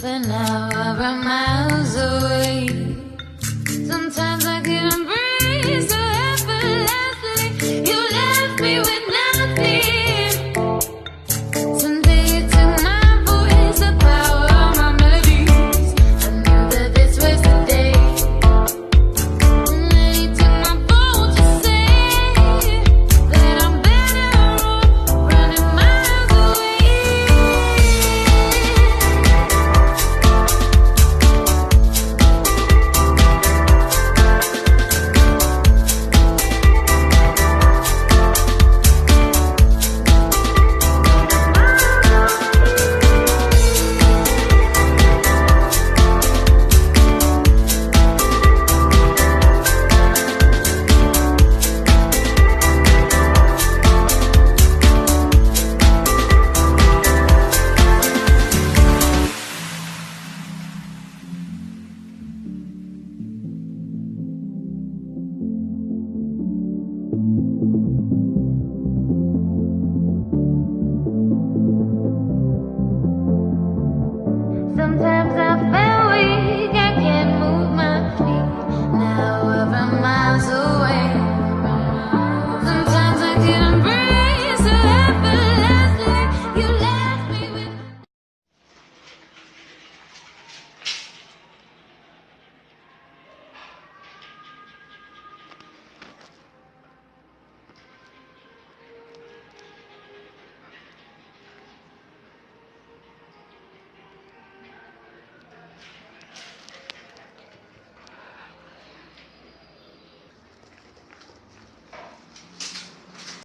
but now we're miles away. Sometimes I can breathe so effortlessly. You left me with nothing. Someday you took my voice, the power of my melodies. I knew that this was the day. And then you took my boat to say that I'm better off running miles away. Sometimes